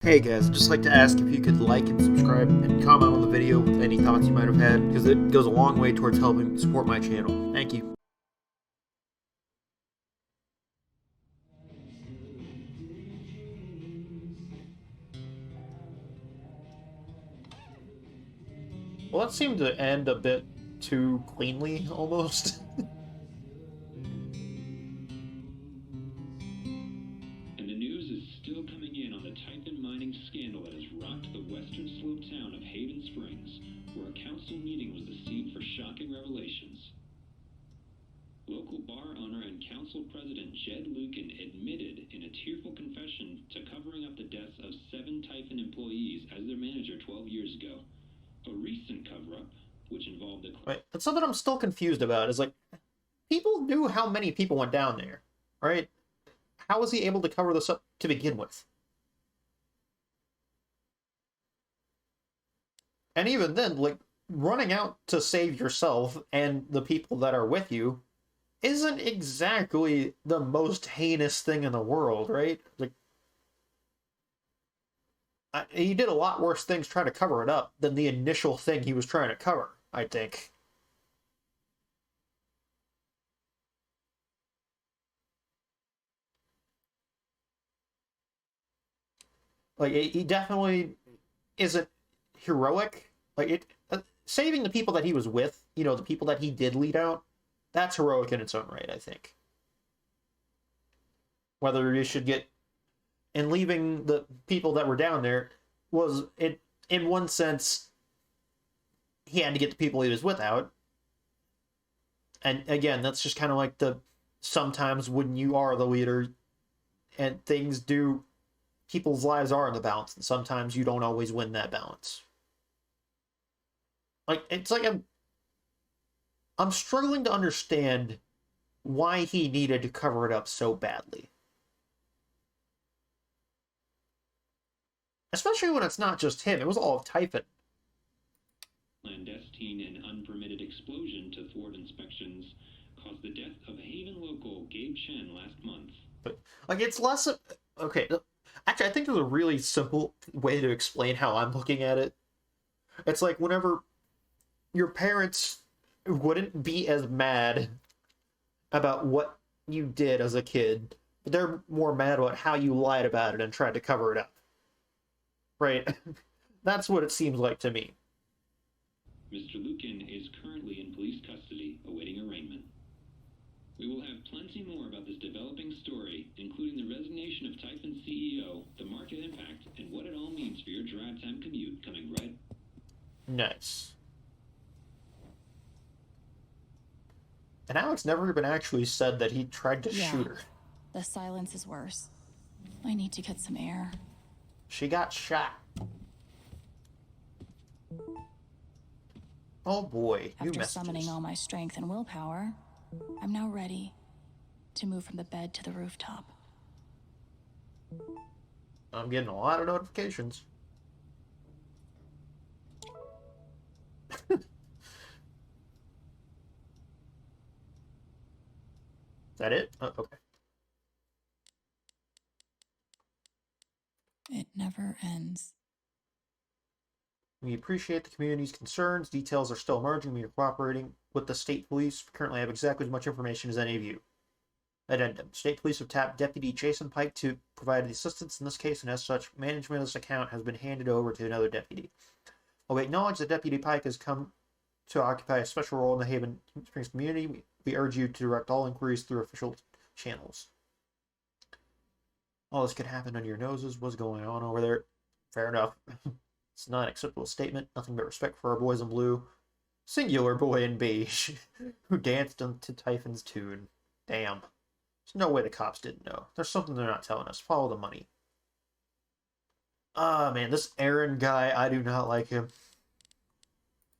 Hey guys, I'd just like to ask if you could like and subscribe and comment on the video with any thoughts you might have had, because it goes a long way towards helping support my channel. Thank you. Well, that seemed to end a bit too cleanly, almost. And the news is still coming in on the Typhon mining scandal that has rocked the western slope town of Haven Springs, where a council meeting was the scene for shocking revelations. Local bar owner and council president Jed Lucan admitted in a tearful confession to covering up the deaths of 7 Typhon employees as their manager 12 years ago. A recent cover-up, which involved the... Right. That's something I'm still confused about, is like, people knew how many people went down there, right? How was he able to cover this up to begin with? And even then, like, running out to save yourself and the people that are with you isn't exactly the most heinous thing in the world, right? Like, he did a lot worse things trying to cover it up than the initial thing he was trying to cover, I think. Like, he definitely isn't heroic. Like, saving the people that he was with, the people that he did lead out, that's heroic in its own right, I think. Whether you should get, and leaving the people that were down there was, it in one sense, he had to get the people he was with out. And again, that's just kind of like the sometimes when you are the leader and things do, people's lives are in the balance, and sometimes you don't always win that balance. Like, it's like I'm struggling to understand why he needed to cover it up so badly. Especially when it's not just him, it was all of Typhon. Clandestine and unpermitted explosion to thwart inspections caused the death of Haven local Gabe Chen last month. But, like, it's less of, okay, actually, I think there's a really simple way to explain how I'm looking at it. It's like whenever your parents wouldn't be as mad about what you did as a kid, but they're more mad about how you lied about it and tried to cover it up. Right? That's what it seems like to me. Mr. Lucan is currently in police custody, awaiting arraignment. We will have plenty more about this developing story, including the resignation of Typhon CEO, the market impact, and what it all means for your drive time commute, coming right. Nice. And Alex never even actually said that he tried to shoot her. The silence is worse. I need to get some air. She got shot. Oh boy, new After messages. summoning all my strength and willpower, I'm now ready to move from the bed to the rooftop. I'm getting a lot of notifications. Is that it? Oh, okay. It never ends. We appreciate the community's concerns. Details are still emerging. We are cooperating with the state police. We currently have exactly as much information as any of you. Addendum. State police have tapped Deputy Jason Pike to provide the assistance in this case, and as such, management of this account has been handed over to another deputy. While we acknowledge that Deputy Pike has come to occupy a special role in the Haven Springs community, we urge you to direct all inquiries through official channels. All this could happen under your noses. What's going on over there? Fair enough. It's not an acceptable statement. Nothing but respect for our boys in blue. Singular boy in beige, who danced to Typhon's tune. Damn. There's no way the cops didn't know. There's something they're not telling us. Follow the money. Ah, man, this Aaron guy, I do not like him.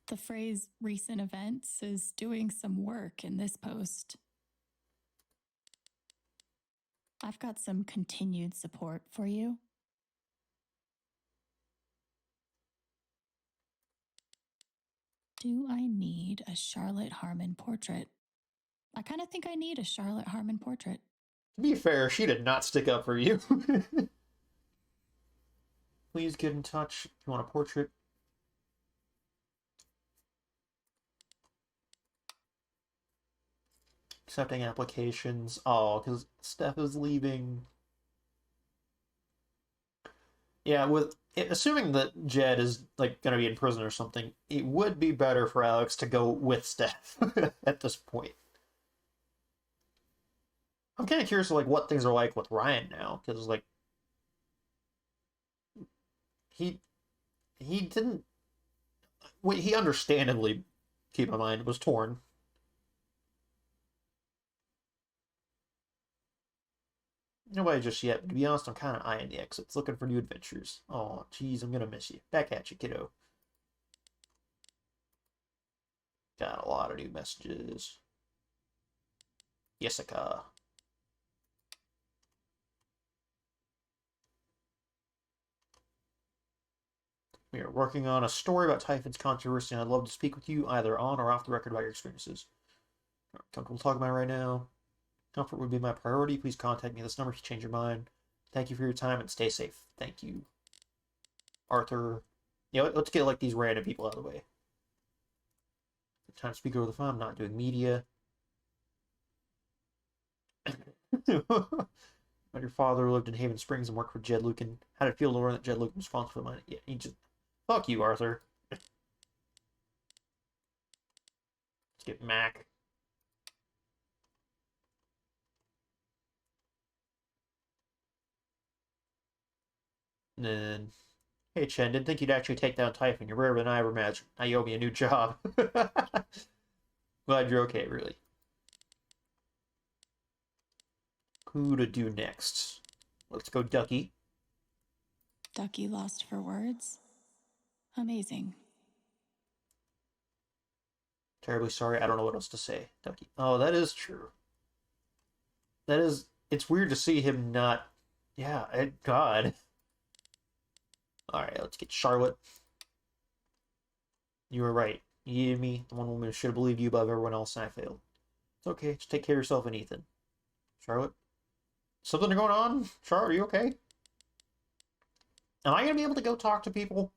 The phrase recent events is doing some work in this post. I've got some continued support for you. Do I need a Charlotte Harmon portrait? I kind of think I need a Charlotte Harmon portrait. To be fair, she did not stick up for you. please get in touch if you want a portrait. Accepting applications. Oh, because Steph is leaving. Yeah, with assuming that Jed is like gonna be in prison or something, it would be better for Alex to go with Steph at this point. I'm kind of curious of like what things are like with Ryan now, because like he he didn't. Well, he understandably, keep in mind, was torn. Nobody just yet, but to be honest, I'm kind of eyeing the exits, looking for new adventures. Oh, jeez, I'm gonna miss you. Back at you, kiddo. Got a lot of new messages. Jessica. We are working on a story about Typhon's controversy, and I'd love to speak with you either on or off the record about your experiences. Comfortable talking about it right now. Comfort would be my priority. Please contact me at this number if you change your mind. Thank you for your time and stay safe. Thank you. Arthur. Yeah, let's get like these random people out of the way. Time to speak over the phone. I'm not doing media. When your father lived in Haven Springs and worked for Jed Lucan, how did it feel to learn that Jed Lucan was responsible for the money? Yeah, he just fuck you, Arthur. Let's get Mac. And then, hey Chen, didn't think you'd actually take down Typhon. You're rarer than I ever imagined. Now you owe me a new job. Glad you're okay, really. Who to do next? Let's go, Ducky. Ducky lost for words? Amazing. Terribly sorry. I don't know what else to say, Ducky. Oh, that is true. That is. It's weird to see him not. Yeah, God. Alright, let's get Charlotte. You were right. You needed me. The one woman who should have believed you above everyone else, and I failed. It's okay. Just take care of yourself and Ethan. Charlotte? Something going on? Charlotte, are you okay? Am I going to be able to go talk to people?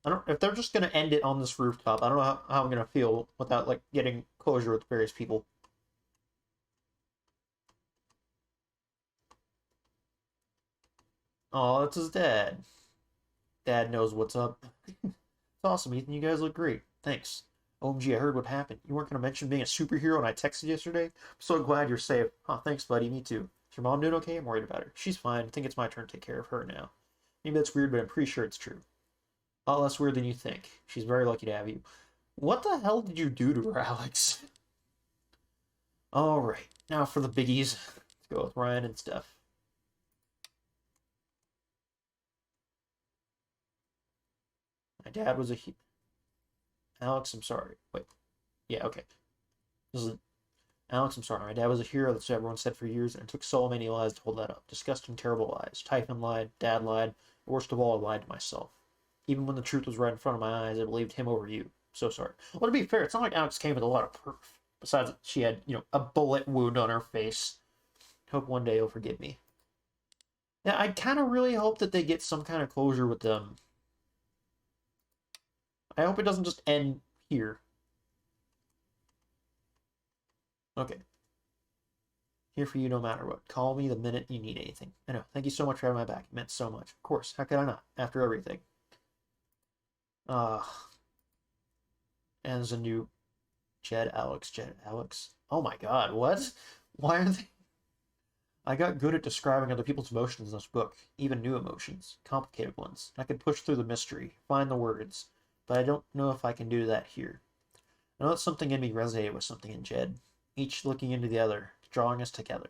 I don't. If they're just going to end it on this rooftop, I don't know how I'm going to feel without, like, getting closure with various people. Oh, that's his dad. Dad knows what's up. It's awesome, Ethan. You guys look great. Thanks. OMG, I heard what happened. You weren't going to mention being a superhero when I texted yesterday? I'm so glad you're safe. Oh, thanks, buddy. Me too. Is your mom doing okay? I'm worried about her. She's fine. I think it's my turn to take care of her now. Maybe that's weird, but I'm pretty sure it's true. A lot less weird than you think. She's very lucky to have you. What the hell did you do to her, Alex? Alright, now for the biggies. Let's go with Ryan and Steph. My dad was a... Alex, I'm sorry. Wait. Yeah, okay. This is... Alex, I'm sorry. My dad was a hero, that's what everyone said for years, and it took so many lies to hold that up. Disgusting, terrible lies. Typhon lied, Dad lied, worst of all, I lied to myself. Even when the truth was right in front of my eyes, I believed him over you. So sorry. Well, to be fair, it's not like Alex came with a lot of proof. Besides, she had, a bullet wound on her face. Hope one day you'll forgive me. Yeah, I kind of really hope that they get some kind of closure with them. I hope it doesn't just end here. Okay. Here for you no matter what. Call me the minute you need anything. I know. Thank you so much for having my back. It meant so much. Of course. How could I not? After everything. And there's a new Jed Alex. Oh my god, what? Why are they... I got good at describing other people's emotions in this book, even new emotions, complicated ones. I could push through the mystery, find the words, but I don't know if I can do that here. I know that something in me resonated with something in Jed, each looking into the other, drawing us together.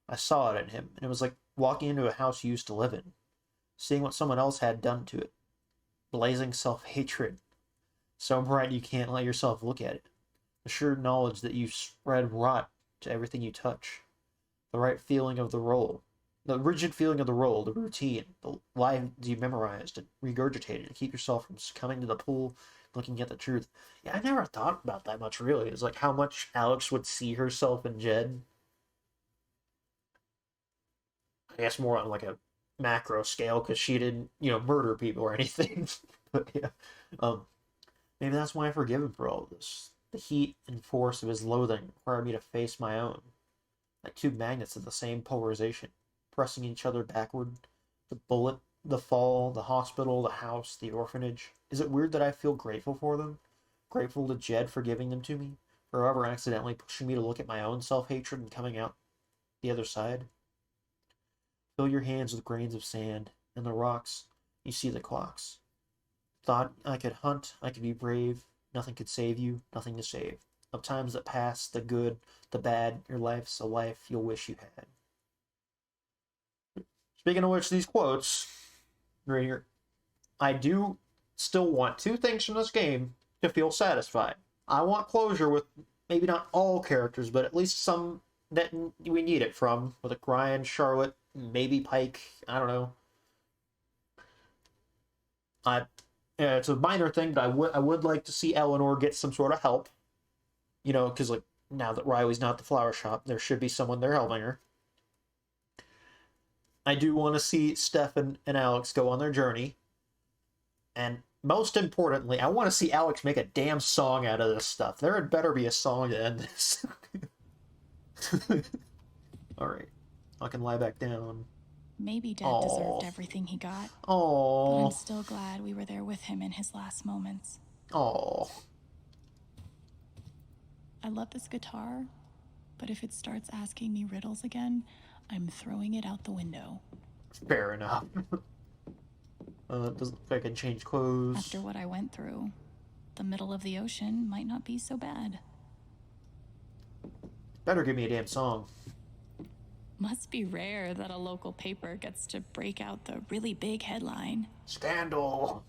I saw it in him, and it was like walking into a house you used to live in, seeing what someone else had done to it. Blazing self-hatred, so bright you can't let yourself look at it. The sure knowledge that you spread rot to everything you touch. The right feeling of the role. The rigid feeling of the role, the routine, the lines you memorized and regurgitated to keep yourself from coming to the pool, looking at the truth. Yeah, I never thought about that much, really. It's like how much Alex would see herself in Jed. I guess more on like a macro scale because she didn't, murder people or anything. But yeah, um, maybe that's why I forgive him for all of this. The heat and force of his loathing required me to face my own, like two magnets of the same polarization, pressing each other backward. The bullet, the fall, the hospital, the house, the orphanage. Is it weird that I feel grateful for them? Grateful to Jed for giving them to me? Forever accidentally pushing me to look at my own self-hatred and coming out the other side? Fill your hands with grains of sand, and the rocks, you see the clocks. Thought I could hunt, I could be brave, nothing could save you, nothing to save. Of times that pass, the good, the bad, your life's a life you'll wish you had. Speaking of which, these quotes, right here, I do still want two things from this game to feel satisfied. I want closure with maybe not all characters, but at least some that we need it from, with like Ryan, Charlotte, maybe Pike. I don't know. It's a minor thing, but I would like to see Eleanor get some sort of help. Because like now that Riley's not at the flower shop, there should be someone there helping her. I do want to see Stefan and Alex go on their journey. And most importantly, I want to see Alex make a damn song out of this stuff. There had better be a song to end this. Alright. I can lie back down. Maybe Dad deserved everything he got. Oh. But I'm still glad we were there with him in his last moments. Oh. I love this guitar, but if it starts asking me riddles again, I'm throwing it out the window. Fair enough. Doesn't look like I can change clothes. After what I went through, the middle of the ocean might not be so bad. Better give me a damn song. Must be rare that a local paper gets to break out the really big headline. Scandal.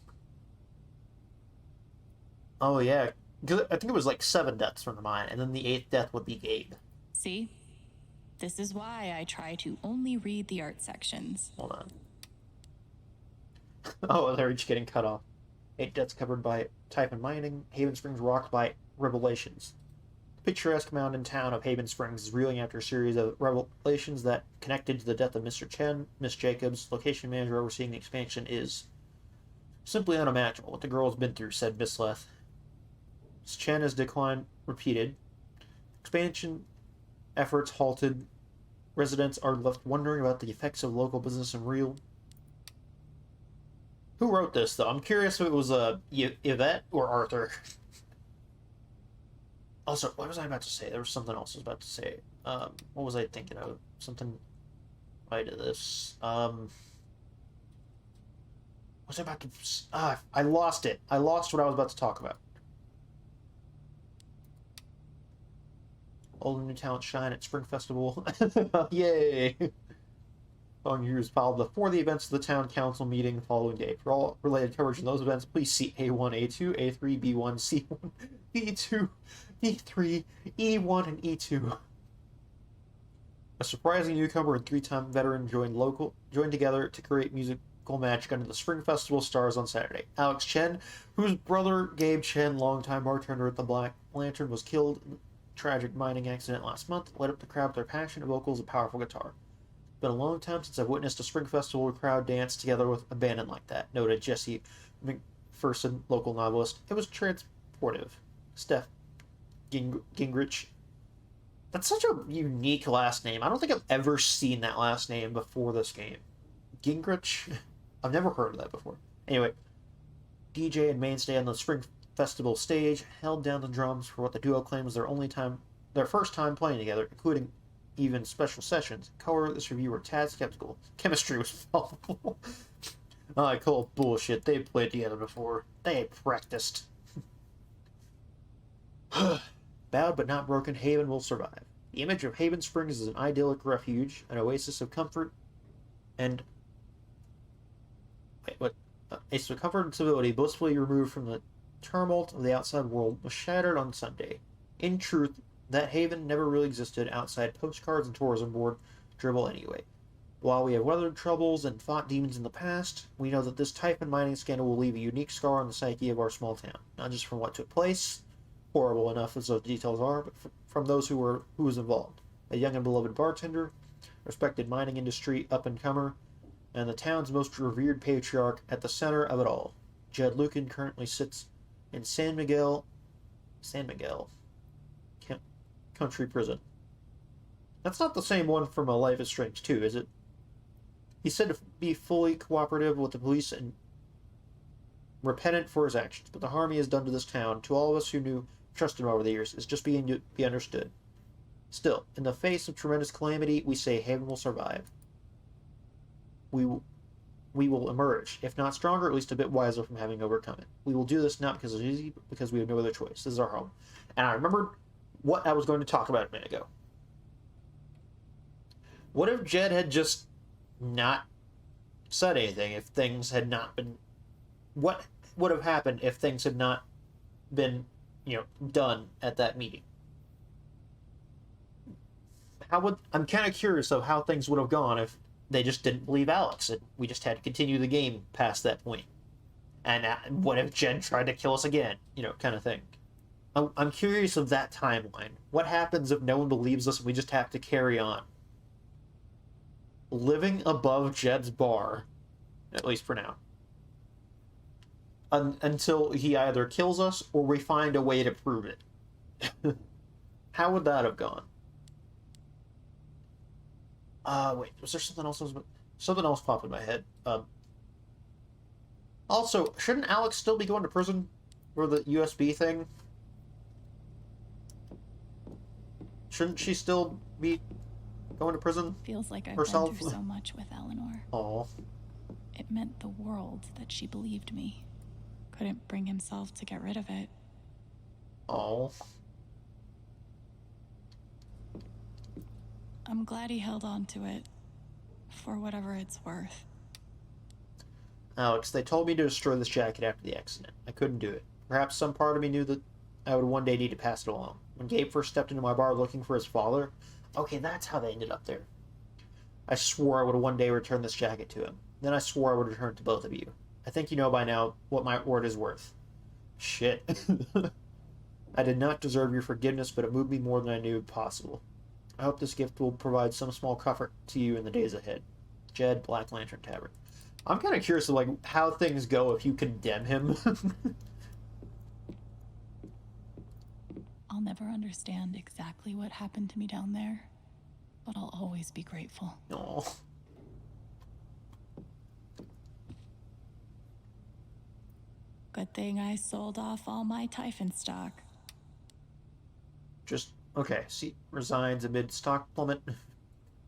Oh yeah, because I think it was like 7 deaths from the mine, and then the 8th death would be Gabe. See? This is why I try to only read the art sections. Hold on. Oh, they're each getting cut off. 8 deaths covered by Typhon Mining. Haven Springs rocked by revelations. The picturesque mountain town of Haven Springs is reeling after a series of revelations that connected to the death of Mr. Chen. Miss Jacobs, location manager overseeing the expansion, is simply unimaginable what the girl has been through, said Miss Leth. Miss Chen has declined repeated. Expansion efforts halted. Residents are left wondering about the effects of local business and real. Who wrote this, though? I'm curious if it was Yvette or Arthur. Also, what was I about to say? There was something else I was about to say. What was I thinking of? Something right to this. What was I about to... I lost it. I lost what I was about to talk about. Old and new talent shine at Spring Festival. Yay! Following years filed before the events of the town council meeting the following day. For all related coverage of those events, please see A1, A2, A3, B1, C1, B2, E3, E1, and E2. A surprising newcomer and 3-time veteran joined together to create musical magic under the Spring Festival stars on Saturday. Alex Chen, whose brother Gabe Chen, longtime bartender at the Black Lantern, was killed in a tragic mining accident last month, lit up the crowd with their passionate vocals and powerful guitar. It's been a long time since I've witnessed a Spring Festival crowd dance together with a band like that, noted Jesse McPherson, local novelist. It was transportive. Steph Gingrich. That's such a unique last name. I don't think I've ever seen that last name before this game. Gingrich? I've never heard of that before. Anyway, DJ and mainstay on the Spring Festival stage held down the drums for what the duo claimed was their first time playing together, including even special sessions. Color this review were tad skeptical. Chemistry was palpable. I call bullshit. They played together before. They practiced. Bowed but not broken, Haven will survive. The image of Haven Springs is an idyllic refuge, an oasis of comfort and... oasis of comfort and civility, blissfully removed from the tumult of the outside world, was shattered on Sunday. In truth, that haven never really existed outside postcards and tourism board dribble anyway. While we have weathered troubles and fought demons in the past, we know that this Typhon mining scandal will leave a unique scar on the psyche of our small town. Not just from what took place, horrible enough as those details are, but from those who was involved. A young and beloved bartender, respected mining industry up-and-comer, and the town's most revered patriarch at the center of it all. Jed Lucan currently sits in San Miguel Country Prison. That's not the same one from A Life is Strange 2, is it? He's said to be fully cooperative with the police and repentant for his actions, but the harm he has done to this town, to all of us who trusted him over the years, is just beginning to be understood. Still, in the face of tremendous calamity, we say Haven will survive. We will emerge, if not stronger, at least a bit wiser from having overcome it. We will do this not because it's easy, but because we have no other choice. This is our home. And I remembered what I was going to talk about a minute ago. What if Jed had just not said anything if things had not been... What would have happened if things had not been, done at that meeting? I'm kind of curious of how things would have gone if they just didn't believe Alex and we just had to continue the game past that point. And what if Jed tried to kill us again? Kind of thing. I'm curious of that timeline. What happens if no one believes us and we just have to carry on? Living above Jed's bar, at least for now. Until he either kills us or we find a way to prove it. How would that have gone? Wait, was there something else? Something else popped in my head. Also, shouldn't Alex still be going to prison for the USB thing? Shouldn't she still be going to prison? Feels like I've herself? been through so much with Eleanor. Aw. It meant the world that she believed me. Couldn't bring himself to get rid of it. Aw. I'm glad he held on to it, for whatever it's worth. Alex, they told me to destroy this jacket after the accident. I couldn't do it. Perhaps some part of me knew that I would one day need to pass it along. When Gabe first stepped into my bar looking for his father... Okay, that's how they ended up there. I swore I would one day return this jacket to him. Then I swore I would return it to both of you. I think you know by now what my word is worth. Shit. I did not deserve your forgiveness, but it moved me more than I knew possible. I hope this gift will provide some small comfort to you in the days ahead. Jed, Black Lantern Tavern. I'm kind of curious of how things go if you condemn him. I'll never understand exactly what happened to me down there, but I'll always be grateful. Aw. Good thing I sold off all my Typhon stock. Okay, seat resigns amid stock plummet.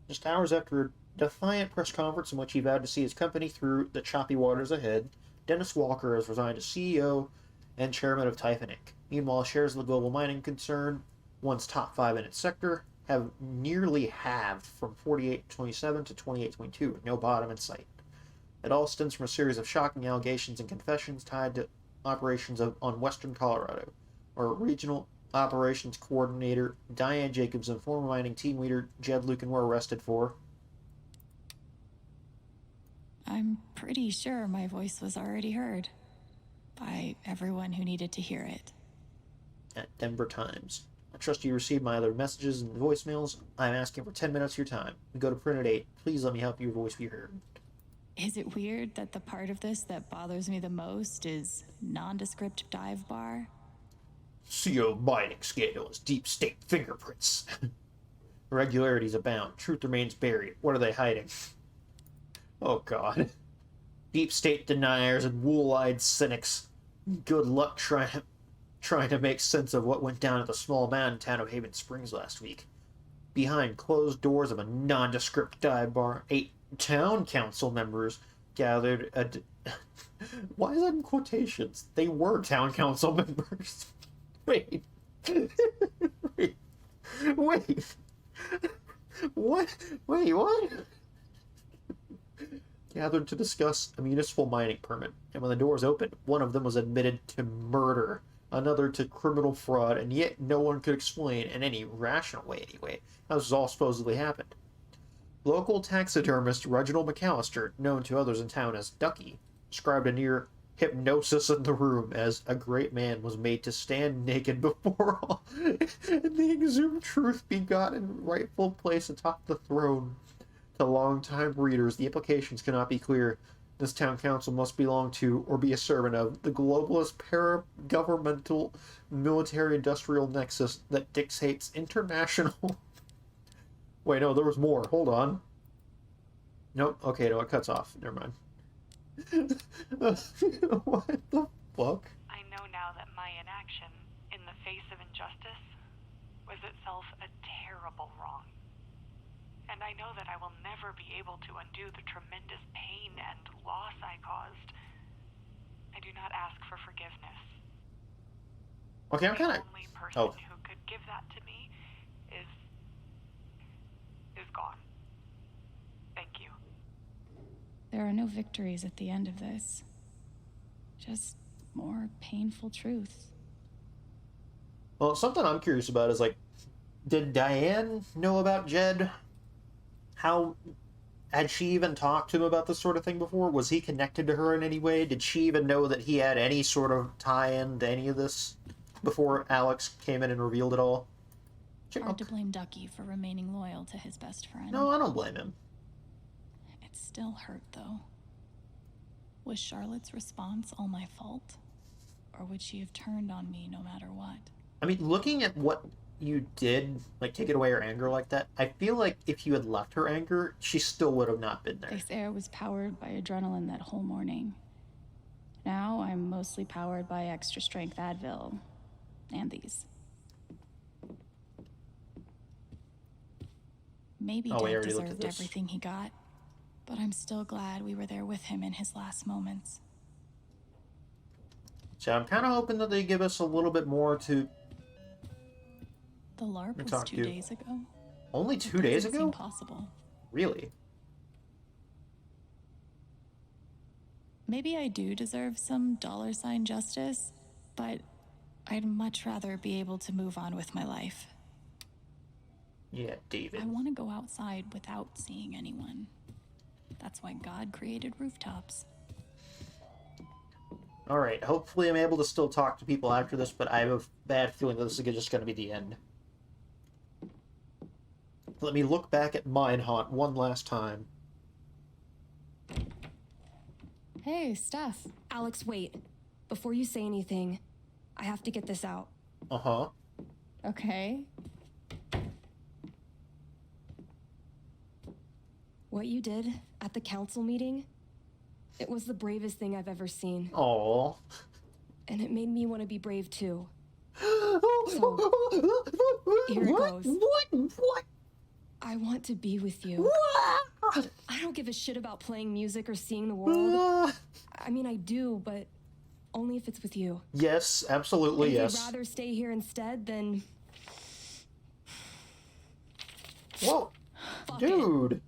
Just hours after a defiant press conference in which he vowed to see his company through the choppy waters ahead, Dennis Walker has resigned as CEO and chairman of Typhon Inc. Meanwhile, shares of the global mining concern, once top 5 in its sector, have nearly halved from 48.27 to 28.22, with no bottom in sight. It all stems from a series of shocking allegations and confessions tied to operations on Western Colorado, where regional operations coordinator Diane Jacobs and former mining team leader Jed Lucan were arrested for. I'm pretty sure my voice was already heard by everyone who needed to hear it. At Denver Times. I trust you received my other messages and voicemails. I'm asking for 10 minutes of your time. We go to print at 8. Please let me help your voice be heard. Is it weird that the part of this that bothers me the most is nondescript dive bar? CEO mining scandal is deep state fingerprints. Irregularities abound. Truth remains buried. What are they hiding? Oh god. Deep state deniers and wool-eyed cynics. Good luck trying to make sense of what went down at the small mountain town of Haven Springs last week. Behind closed doors of a nondescript dive bar, 8 town council members gathered Why is that in quotations? They were town council members. Wait. Wait. What? Wait, what? Gathered to discuss a municipal mining permit, and when the doors opened, one of them was admitted to murder, another to criminal fraud, and yet no one could explain, in any rational way anyway, how this all supposedly happened. Local taxidermist Reginald McAllister, known to others in town as Ducky, described a near hypnosis in the room as a great man was made to stand naked before all, and the exhumed truth be got in rightful place atop the throne. To long-time readers, the implications cannot be clear. This town council must belong to, or be a servant of, the globalist para-governmental military-industrial nexus that dictates international... Wait, no, there was more. Hold on. Nope. Okay, no, it cuts off. Never mind. What the fuck? I know now that my inaction, in the face of injustice, was itself a terrible wrong. And I know that I will never be able to undo the tremendous pain and loss I caused. I do not ask for forgiveness. Okay, I'm kind The of... only person Oh. who could give that to me is gone. Thank you. There are no victories at the end of this. Just more painful truth. Well, something I'm curious about is, like, did Diane know about Jed? How... Had she even talked to him about this sort of thing before? Was he connected to her in any way? Did she even know that he had any sort of tie-in to any of this before Alex came in and revealed it all? Hard to blame Ducky for remaining loyal to his best friend. No, I don't blame him. It still hurt, though. Was Charlotte's response all my fault? Or would she have turned on me no matter what? I mean, looking at what you did, like, taking away her anger like that, I feel like if you had left her anger, she still would have not been there. This air was powered by adrenaline that whole morning. Now I'm mostly powered by extra strength Advil. And these. Maybe Oh, we Dad already looked at deserved this. everything he got, but I'm still glad we were there with him in his last moments. So I'm kind of hoping that they give us a little bit more to... The LARP was talk 2 to- days ago. Only It 2 days doesn't ago? seem possible. Really? Maybe I do deserve some $ justice, but I'd much rather be able to move on with my life. Yeah, David. I want to go outside without seeing anyone. That's why God created rooftops. Alright, hopefully I'm able to still talk to people after this, but I have a bad feeling that this is just going to be the end. Let me look back at Mindhaunt one last time. Hey, Steph. Alex, wait. Before you say anything, I have to get this out. Uh-huh. Okay. What you did at the council meeting, it was the bravest thing I've ever seen. Aww. And it made me want to be brave too. So, here it goes. What? I want to be with you. I don't give a shit about playing music or seeing the world. I mean, I do, but only if it's with you. Yes, absolutely, And if yes. you'd rather stay here instead, then Whoa, fuck it. dude.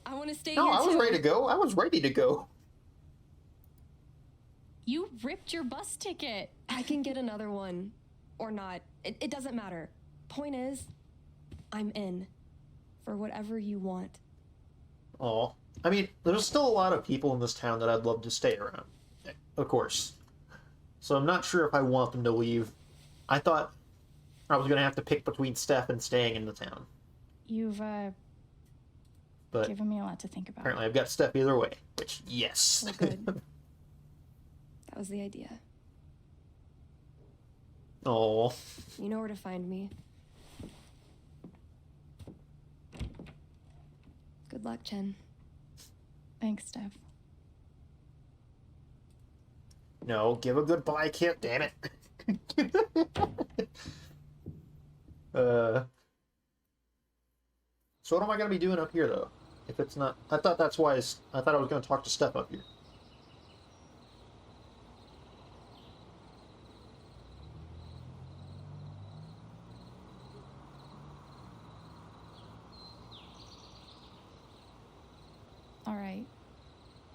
I want to stay No, here I was too. ready to go. I was ready to go. You ripped your bus ticket. I can get another one. Or not. It doesn't matter. Point is, I'm in. For whatever you want. Aw. I mean, there's still a lot of people in this town that I'd love to stay around. Of course. So I'm not sure if I want them to leave. I thought I was going to have to pick between Steph and staying in the town. You've, But given me a lot to think about. apparently I've got Steph either way. Which, yes. Well, good. That was the idea. Aw. You know where to find me. Good luck, Chen. Thanks, Steph. No, give a goodbye, Kit, damn it. So what am I going to be doing up here, though? If it's not... I thought that's why... I thought I was going to talk to Steph up here. All right.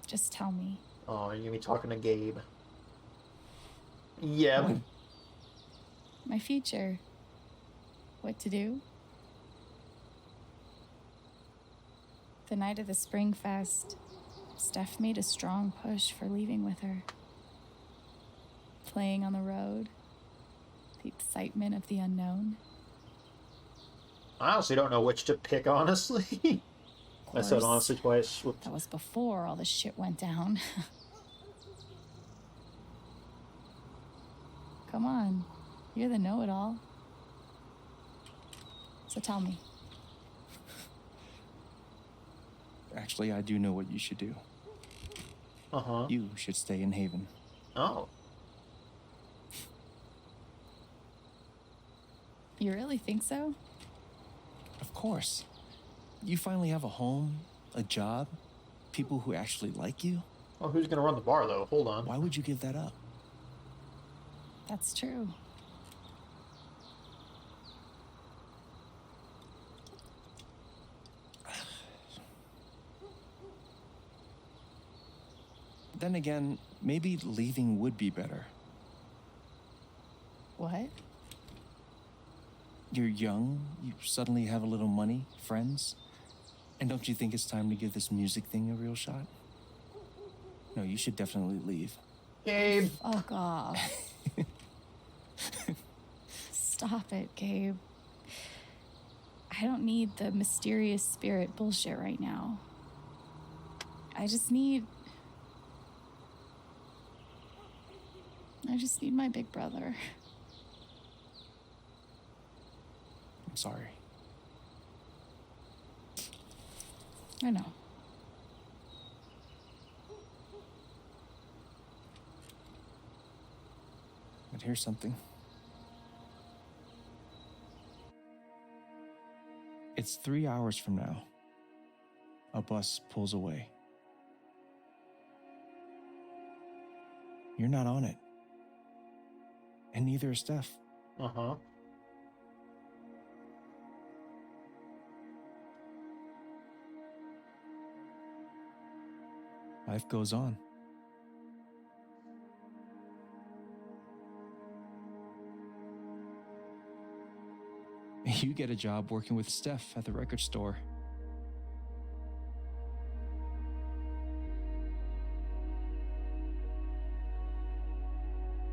Just tell me. Oh, you're going to be talking to Gabe. Yeah. My future. What to do? The night of the Spring Fest, Steph made a strong push for leaving with her. Playing on the road, the excitement of the unknown. I honestly don't know which to pick, honestly. I said it honestly twice. Whoops. That was before all the shit went down. Come on. You're the know-it-all. So tell me. Actually, I do know what you should do. Uh-huh. You should stay in Haven. Oh. You really think so? Of course. You finally have a home, a job, people who actually like you. Well, who's gonna run the bar, though? Hold on. Why would you give that up? That's true. Then again, maybe leaving would be better. What? You're young, you suddenly have a little money, friends. And don't you think it's time to give this music thing a real shot? No, you should definitely leave. Gabe. Fuck off. Stop it, Gabe. I don't need the mysterious spirit bullshit right now. I just need my big brother. I'm sorry. I know. But here's something. It's 3 hours from now. A bus pulls away. You're not on it. And neither is Steph. Uh-huh. Life goes on. You get a job working with Steph at the record store.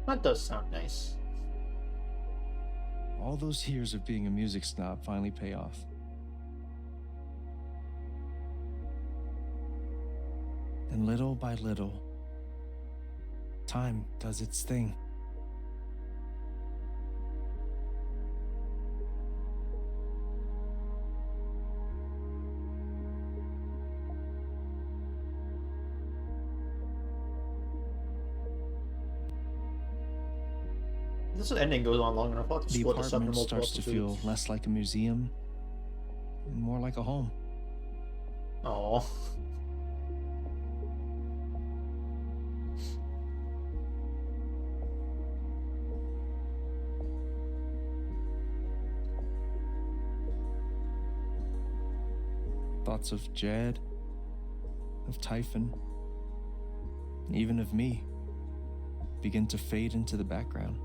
That does sound nice. All those years of being a music snob finally pay off. And little by little, time does its thing. This ending goes on long enough. I'll have to The split this up into apartment multiple starts to feel episodes. less like a museum and more like a home. Aw. Thoughts of Jed, of Typhon, and even of me begin to fade into the background.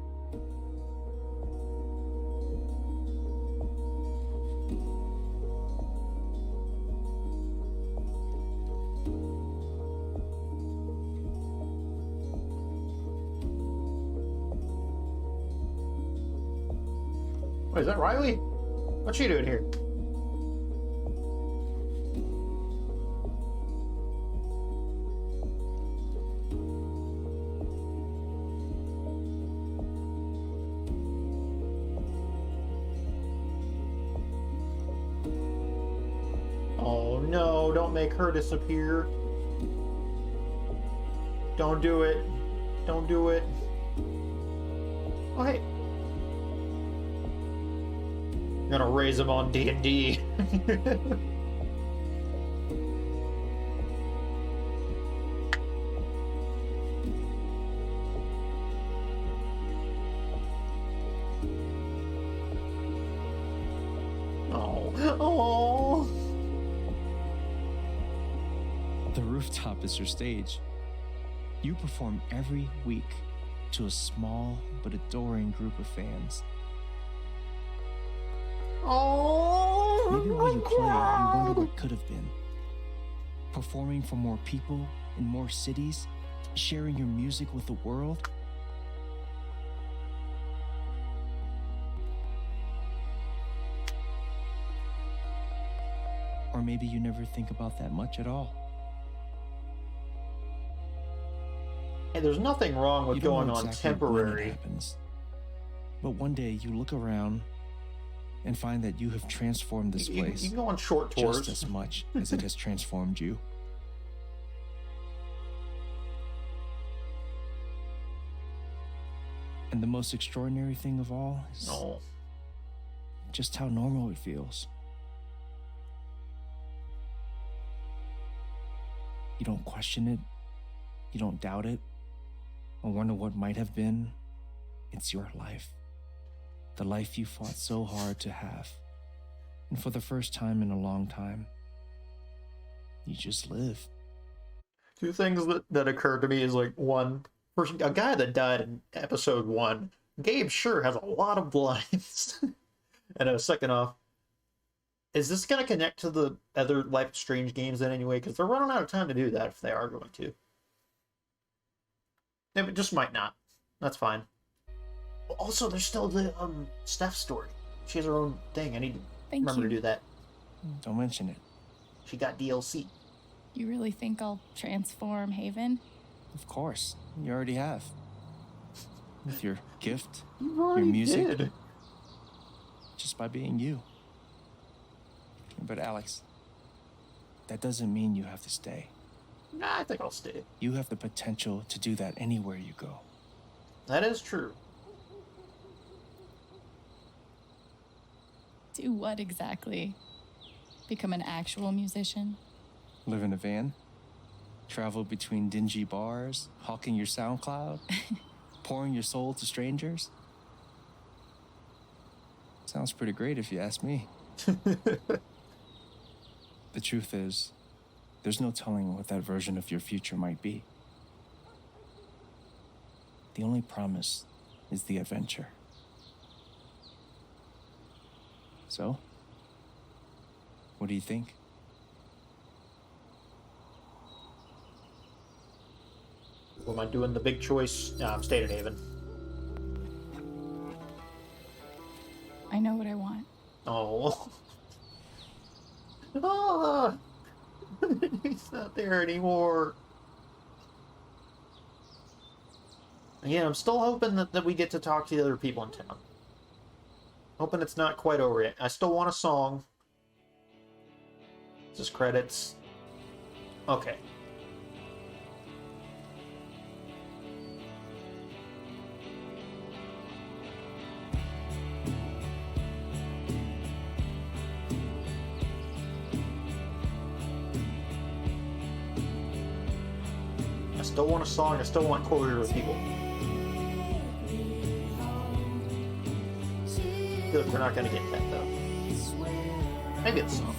Wait, is that Riley? What's she doing here? Oh no, don't make her disappear. Don't do it. Don't do it. Oh hey. I'm gonna raise him on D&D. Oh. Oh. The rooftop is your stage. You perform every week to a small but adoring group of fans. Oh. Maybe while you play, you wonder what could have been. Performing for more people in more cities, sharing your music with the world. Or maybe you never think about that much at all. Hey, there's nothing wrong with You don't going know on exactly when it temporary. happens. But one day you look around and find that you have transformed this You place can go on short tours. just as much as it has transformed you. And the most extraordinary thing of all is No. just how normal it feels. You don't question it, you don't doubt it, or wonder what might have been. It's your life. The life you fought so hard to have. And for the first time in a long time, you just live. Two things that occurred to me is like, one, first, a guy that died in episode 1, Gabe sure has a lot of lines. And second off, is this going to connect to the other Life is Strange games in any way? Because they're running out of time to do that if they are going to. It just might not. That's fine. Also, there's still the Steph story. She has her own thing. I need to remember to do that. Don't mention it. She got DLC. You really think I'll transform Haven? Of course, you already have. With your gift, You already music. did. just by being you. But Alex, that doesn't mean you have to stay. Nah, I think I'll stay. You have the potential to do that anywhere you go. That is true. Do what exactly? Become an actual musician? Live in a van, travel between dingy bars, hawking your SoundCloud, pouring your soul to strangers. Sounds pretty great if you ask me. The truth is, there's no telling what that version of your future might be. The only promise is the adventure. So, what do you think? Or am I doing the big choice? Nah, I'm staying at Haven. I know what I want. Oh. Ah! He's not there anymore. Again, I'm still hoping that we get to talk to the other people in town. Hoping it's not quite over yet. I still want a song. Just credits. Okay. I still want a song. I still want closure with people. I feel like we're not going to get that, though. Maybe it's a song.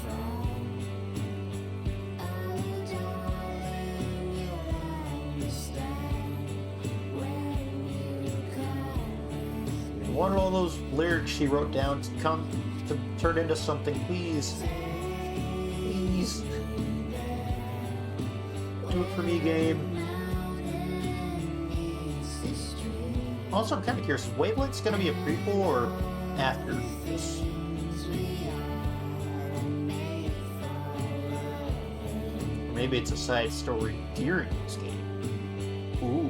I wanted all those lyrics she wrote down to come to turn into something. Please. Please. Do it for me, game. Also, I'm kind of curious, is Wavelength's going to be a prequel or after this? Or maybe it's a side story during this game. Ooh.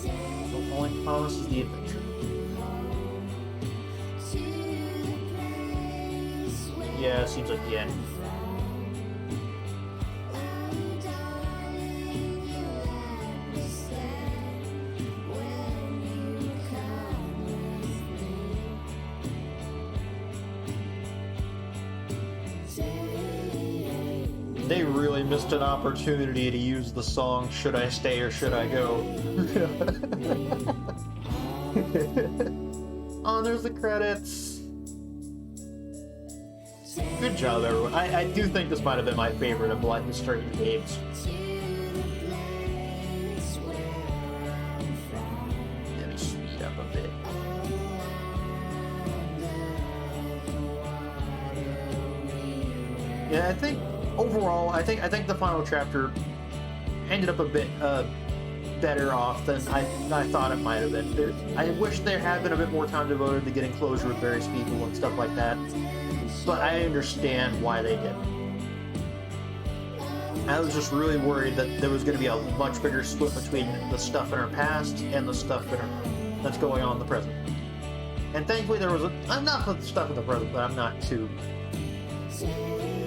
The only promise is the adventure. Yeah, it seems like the end. They really missed an opportunity to use the song Should I Stay or Should I Go? Oh, there's the credits. Good job, everyone. I do think this might have been my favorite of Life is Strange games. Let me speed up a bit. Yeah, I think overall, I think the final chapter ended up a bit better off than I thought it might have been. I wish there had been a bit more time devoted to getting closure with various people and stuff like that. But I understand why they did. I was just really worried that there was going to be a much bigger split between the stuff in her past and the stuff that's going on in the present. And thankfully there was I'm not the stuff in the present, but I'm not too...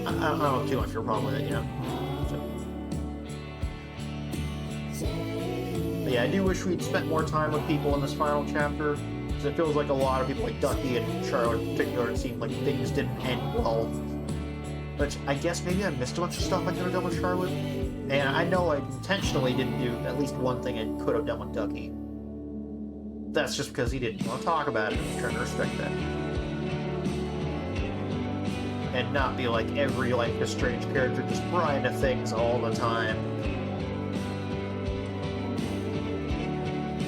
I don't have too much of a problem with it, you know? So. But yeah, I do wish we'd spent more time with people in this final chapter, because it feels like a lot of people, like Ducky and Charlotte in particular, it seemed like things didn't end well. Which I guess maybe I missed a bunch of stuff I could have done with Charlotte. And I know I intentionally didn't do at least one thing I could have done with Ducky. That's just because he didn't want to talk about it, and I'm trying to respect that. And not be like every Life is Strange character just prying to things all the time.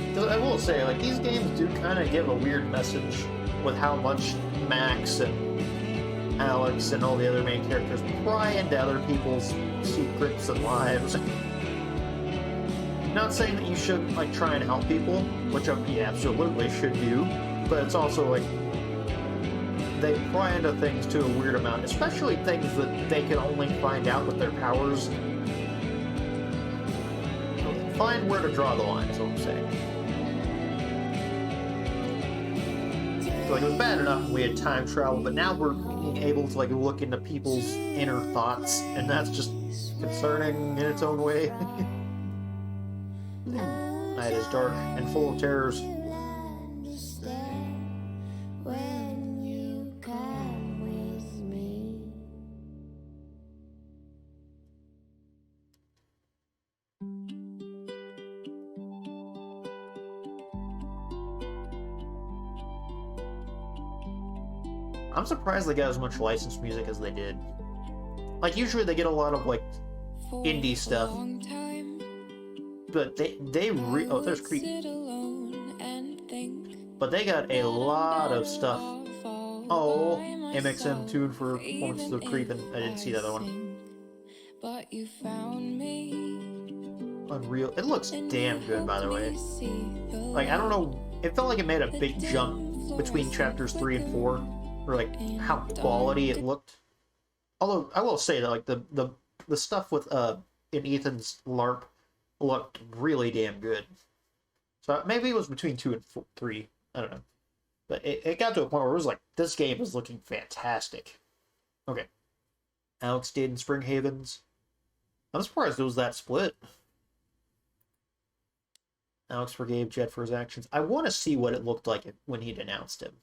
Because I will say, like, these games do kind of give a weird message with how much Max and Alex and all the other main characters pry into other people's secrets and lives. Not saying that you shouldn't, like, try and help people, which you absolutely should do, but it's also, like, they pry into things to a weird amount, especially things that they can only find out with their powers. Find where to draw the line, is what I'm saying. So, like, it was bad enough when we had time travel, but now we're being able to, like, look into people's inner thoughts, and that's just concerning in its own way. Night is dark and full of terrors. I'm surprised they got as much licensed music as they did. Like, usually they get a lot of, like, indie stuff. But oh, there's Creep. But they got a lot of stuff. Oh, MXM tuned for performance of Creep, and I didn't see the other one. Unreal. It looks damn good, by the way. Like, I don't know, it felt like it made a big jump between chapters 3 and 4, or like how quality it looked. Although I will say that, like, the stuff with in Ethan's LARP looked really damn good. So maybe it was between 2 and 3. I don't know. But it got to a point where it was like, this game is looking fantastic. Okay. Alex stayed in Spring Havens. I'm surprised it was that split. Alex forgave Jed for his actions. I want to see what it looked like when he'd announced him.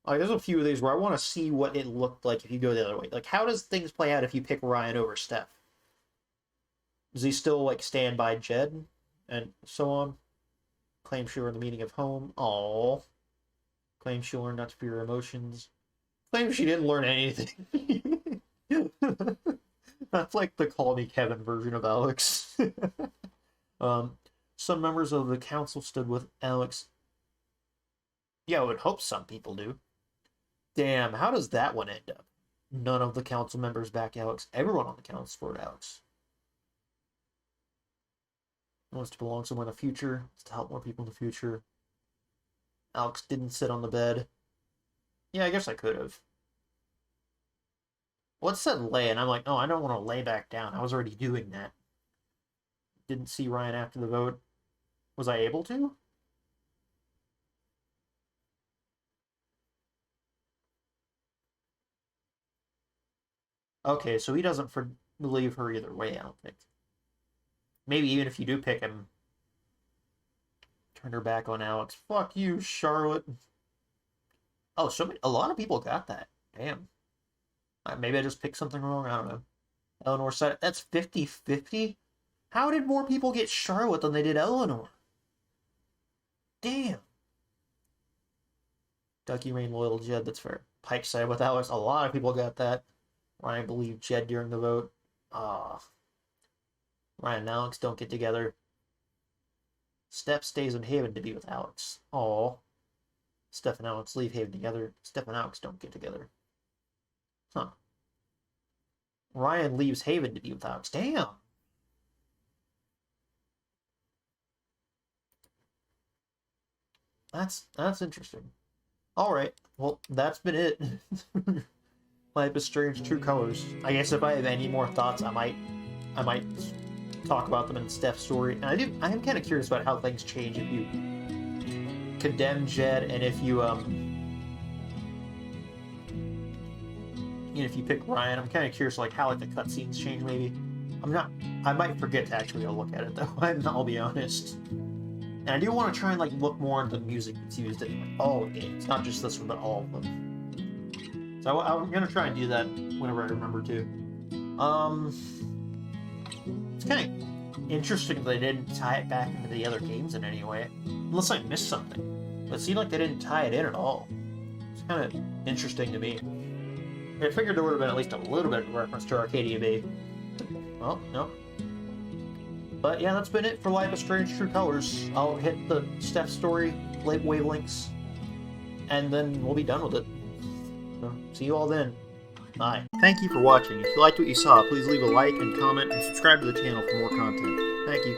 Like, there's a few of these where I want to see what it looked like if you go the other way. Like, how does things play out if you pick Ryan over Steph? Does he still, like, stand by Jed? And so on? Claims she learned the meaning of home. Aww. Claims she learned not to fear her emotions. Claims she didn't learn anything. That's like the Call Me Kevin version of Alex. Some members of the council stood with Alex. Yeah, I would hope some people do. Damn, how does that one end up? None of the council members back Alex. Everyone on the council supported Alex. Wants to belong somewhere in the future. It's to help more people in the future. Alex didn't sit on the bed. Yeah, I guess I could have. Well, it said lay, and I'm like, no, I don't want to lay back down. I was already doing that. Didn't see Ryan after the vote. Was I able to? Okay, so he doesn't believe her either way, I don't think. Maybe even if you do pick him, turn her back on Alex. Fuck you, Charlotte. Oh, a lot of people got that. Damn. Maybe I just picked something wrong. I don't know. Eleanor said that's 50-50? How did more people get Charlotte than they did Eleanor? Damn. Ducky Rain loyal Jed, that's fair. Pike side with Alex. A lot of people got that. Ryan believed Jed during the vote. Ryan and Alex don't get together. Steph stays in Haven to be with Alex. Aww. Steph and Alex leave Haven together. Steph and Alex don't get together. Huh. Ryan leaves Haven to be with Alex. Damn. That's interesting. Alright. Well, that's been it. Life is Strange True Colors. I guess if I have any more thoughts, I might I might talk about them in Steph's story. And I am kind of curious about how things change if you condemn Jed and if you if you pick Ryan. I'm kind of curious like how like the cutscenes change maybe. I might forget to actually go look at it though. I'll be honest. And I do want to try and like look more into the music that's used in like, all the games, not just this one, but all of them. So I'm gonna try and do that whenever I remember to. It's kind of interesting that they didn't tie it back into the other games in any way, unless I missed something. But it seemed like they didn't tie it in at all. It's kind of interesting to me. I figured there would have been at least a little bit of reference to Arcadia Bay. Well, no. But yeah, that's been it for Life is Strange True Colors. I'll hit the Steph story, wavelengths, and then we'll be done with it. So, see you all then. Bye. Thank you for watching. If you liked what you saw, please leave a like and comment and subscribe to the channel for more content. Thank you.